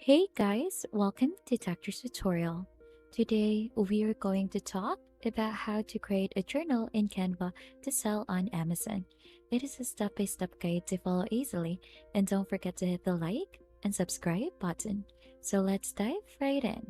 Hey guys, welcome to Doctor's Tutorial. Today we are going to talk about how to create a journal in Canva to sell on Amazon. It is a step-by-step guide to follow easily, and don't forget to hit the like and subscribe button. So let's dive right in.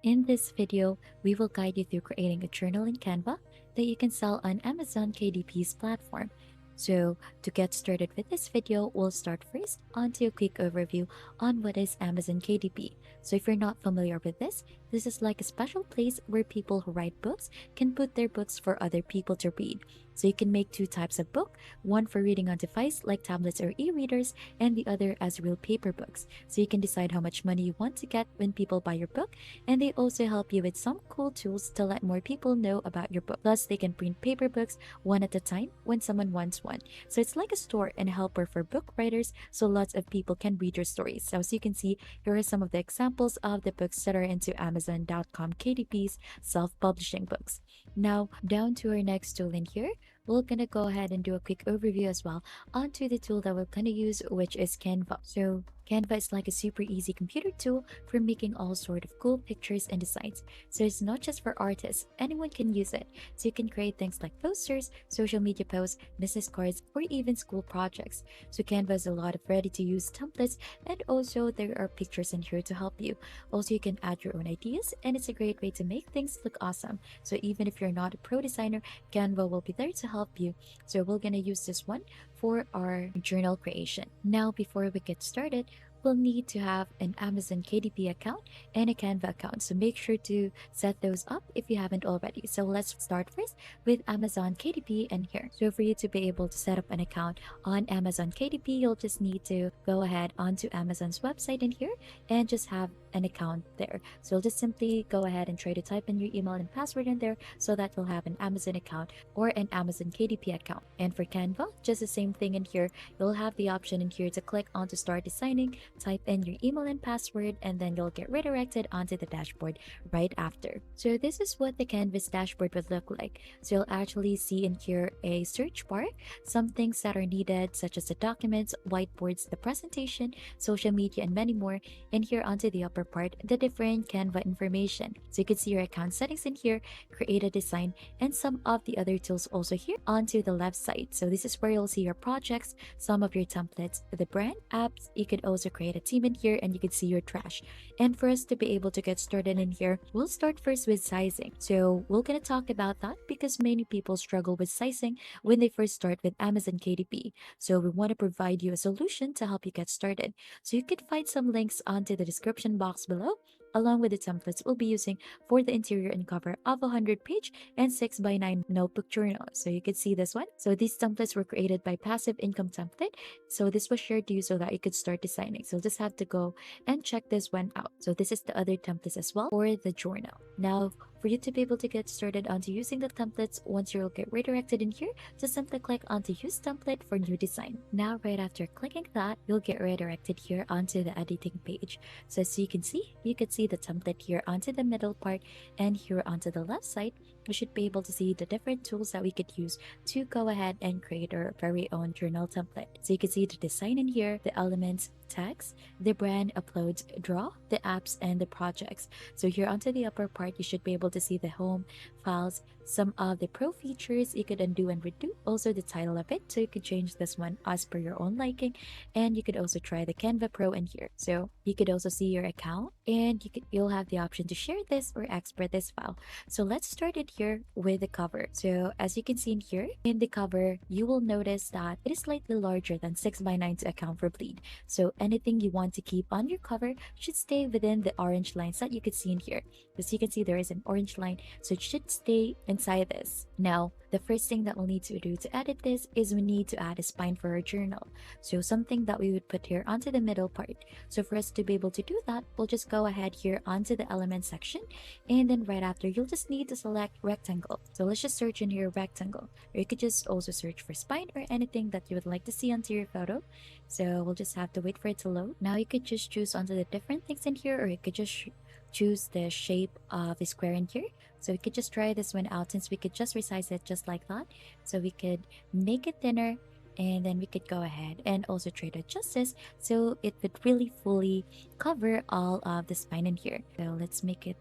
In this video, we will guide you through creating a journal in Canva that you can sell on Amazon KDP's platform. So to get started with this video, we'll start first onto a quick overview on what is Amazon KDP. So if you're not familiar with this is like a special place where people who write books can put their books for other people to read. So you can make two types of book, one for reading on device like tablets or e-readers, and the other as real paper books. So you can decide how much money you want to get when people buy your book, and they also help you with some cool tools to let more people know about your book. Plus, they can print paper books one at a time when someone wants one. So it's like a store and a helper for book writers, so lots of people can read your stories. So as you can see, here are some of the examples of the books that are into Amazon.com KDP's self-publishing books. Now, down to our next tool in here, we're gonna go ahead and do a quick overview as well onto the tool that we're gonna use, which is Canva. So Canva is like a super easy computer tool for making all sort of cool pictures and designs. So it's not just for artists, anyone can use it. So you can create things like posters, social media posts, business cards, or even school projects. So Canva has a lot of ready-to-use templates, and also there are pictures in here to help you. Also, you can add your own ideas, and it's a great way to make things look awesome. So even if you're not a pro designer, Canva will be there to help you. So we're gonna use this one for our journal creation. Now, before we get started, we'll need to have an Amazon KDP account and a Canva account. So make sure to set those up if you haven't already. So let's start first with Amazon KDP in here. So for you to be able to set up an account on Amazon KDP, you'll just need to go ahead onto Amazon's website in here and just have an account there. So you'll just simply go ahead and try to type in your email and password in there so that you'll have an Amazon account or an Amazon KDP account. And for Canva, just the same thing in here. You'll have the option in here to click on to start designing, type in your email and password, and then you'll get redirected onto the dashboard right after. So this is what the Canvas dashboard would look like. So you'll actually see in here a search bar, some things that are needed such as the documents, whiteboards, the presentation, social media, and many more. And here onto the upper part, the different Canva information. So you can see your account settings in here, create a design, and some of the other tools also here onto the left side. So this is where you'll see your projects, some of your templates, the brand, apps. You could also create a team in here, and you can see your trash. And for us to be able to get started in here, we'll start first with sizing. So we're gonna talk about that because many people struggle with sizing when they first start with Amazon KDP. So we want to provide you a solution to help you get started. So you can find some links onto the description box below, along with the templates we'll be using for the interior and cover of a 100-page and 6x9 notebook journal. So you can see this one. So these templates were created by Passive Income Template. So this was shared to you so that you could start designing. So you'll just have to go and check this one out. So this is the other templates as well for the journal. Now, for you to be able to get started onto using the templates, once you'll get redirected in here, just simply click onto use template for new design. Now, right after clicking that, you'll get redirected here onto the editing page. So as you can see, you can see the template here onto the middle part, and here onto the left side, we should be able to see the different tools that we could use to go ahead and create our very own journal template. So you can see the design in here, the elements, text, the brand, uploads, draw, the apps, and the projects. So here onto the upper part, you should be able to see the home, files, some of the pro features you could undo and redo, also the title of it, so you could change this one as per your own liking, and you could also try the Canva Pro in here. So you could also see your account, and you'll have the option to share this or export this file. So let's start it here with the cover. So as you can see in here, in the cover, you will notice that it is slightly larger than 6x9 to account for bleed. So anything you want to keep on your cover should stay within the orange lines that you could see in here. As you can see, there is an orange line, so it should stay inside this. Now, the first thing that we'll need to do to edit this is we need to add a spine for our journal. So something that we would put here onto the middle part. So for us to be able to do that, we'll just go ahead here onto the element section, and then right after, you'll just need to select rectangle. So let's just search in here rectangle, or you could just also search for spine or anything that you would like to see onto your photo. So we'll just have to wait for it to load. Now you could just choose onto the different things in here, or you could just choose the shape of the square in here. So we could just try this one out, since we could just resize it just like that. So we could make it thinner, And then we could go ahead and also try to adjust this so it would really fully cover all of the spine in here. So let's make it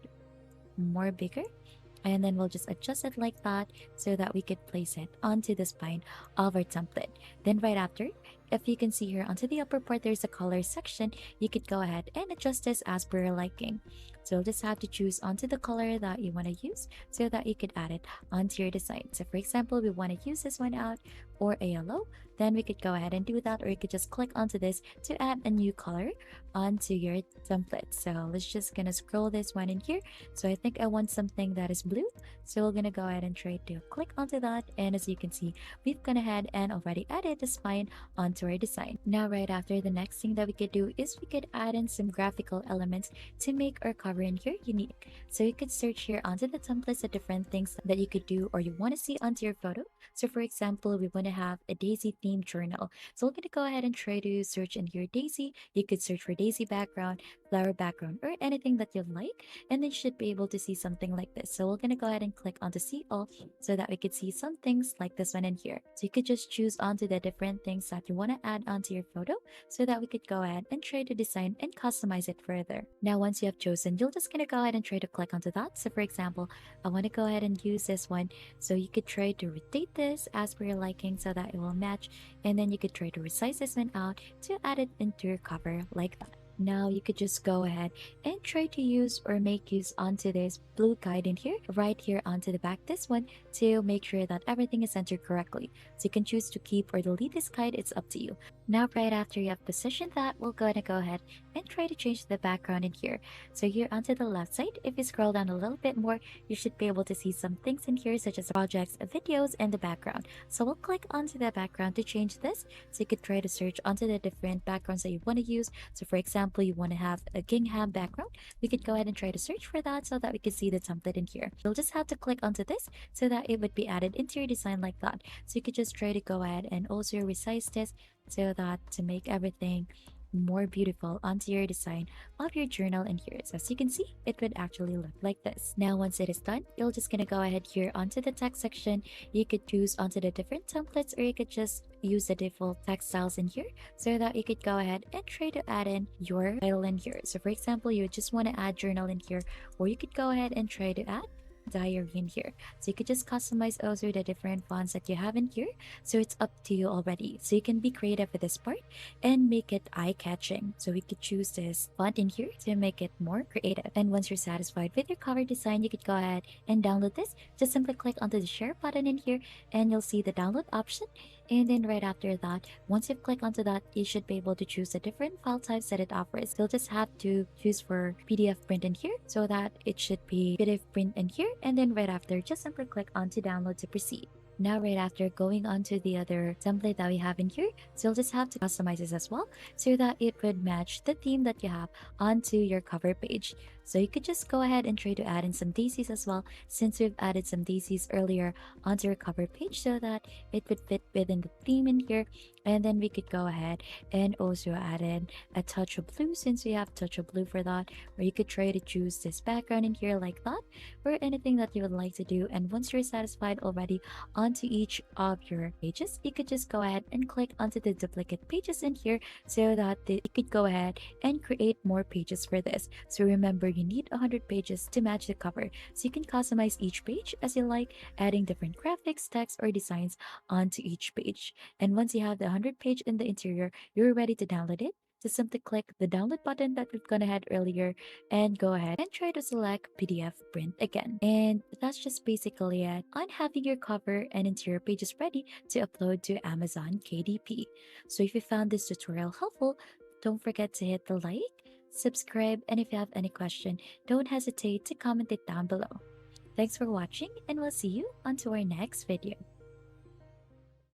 more bigger, and then we'll just adjust it like that so that we could place it onto the spine of our template. Then right after, if you can see here onto the upper part, there's a color section. You could go ahead and adjust this as per your liking. So you'll just have to choose onto the color that you want to use so that you could add it onto your design. So for example, we want to use this one out or a yellow, then we could go ahead and do that, or you could just click onto this to add a new color onto your template. So let's just gonna scroll this one in here. So I think I want something that is blue. So we're gonna go ahead and try to click onto that. And as you can see, we've gone ahead and already added the spine onto our design. Now, right after, the next thing that we could do is we could add in some graphical elements to make our cover in here unique. So you could search here onto the templates the different things that you could do or you want to see onto your photo. So for example, we want to have a daisy themed journal. So we're gonna go ahead and try to search in here daisy. You could search for daisy background, flower background, or anything that you'd like, and then you should be able to see something like this. So we're gonna go ahead and click onto see all so that we could see some things like this one in here. So you could just choose onto the different things that you want to add onto your photo so that we could go ahead and try to design and customize it further. Now, once you have chosen, you're just gonna go ahead and try to click onto that. So for example, I want to go ahead and use this one. So you could try to rotate this as per your liking so that it will match, and then you could try to resize this one out to add it into your cover like that. Now you could just go ahead and try to use or make use onto this blue guide in here, right here onto the back, this one, to make sure that everything is centered correctly. So you can choose to keep or delete this guide, it's up to you. Now, right after you have positioned that, we're going to go ahead and try to change the background in here. So here onto the left side, if you scroll down a little bit more, you should be able to see some things in here such as projects, videos, and the background. So we'll click onto the background to change this. So you could try to search onto the different backgrounds that you want to use. So for example, you want to have a gingham background, we could go ahead and try to search for that so that we can see the template in here. You'll just have to click onto this so that it would be added into your design like that. So you could just try to go ahead and also resize this so that to make everything more beautiful onto your design of your journal in here. So as you can see, it would actually look like this. Now, once it is done, you're just gonna go ahead here onto the text section. You could choose onto the different templates, or you could just use the default text styles in here so that you could go ahead and try to add in your title in here. So for example, you just want to add journal in here, or you could go ahead and try to add diary in here. So you could just customize also the different fonts that you have in here. So it's up to you already. So you can be creative with this part and make it eye-catching. So we could choose this font in here to make it more creative. And once you're satisfied with your cover design, you could go ahead and download this. Just simply click onto the share button in here and you'll see the download option. And then right after that, once you've clicked onto that, you should be able to choose the different file types that it offers. You'll just have to choose for PDF print in here so that it should be PDF print in here. And then right after, just simply click onto download to proceed. Now, right after going on to the other template that we have in here, so you'll just have to customize this as well so that it would match the theme that you have onto your cover page. So you could just go ahead and try to add in some daisies as well, since we've added some daisies earlier onto your cover page so that it would fit within the theme in here. And then we could go ahead and also add in a touch of blue, since we have touch of blue for that, or you could try to choose this background in here like that, or anything that you would like to do. And once you're satisfied already onto each of your pages, you could just go ahead and click onto the duplicate pages in here so that you could go ahead and create more pages for this. So remember, you need 100 pages to match the cover. So you can customize each page as you like, adding different graphics, text, or designs onto each page. And once you have the 100 page in the interior, you're ready to download it. Just simply click the download button that we've gone ahead earlier and go ahead and try to select PDF print again. And that's just basically it on having your cover and interior pages ready to upload to Amazon KDP. So if you found this tutorial helpful, don't forget to hit the like, subscribe, and if you have any question, don't hesitate to comment it down below. Thanks for watching, and we'll see you on to our next video.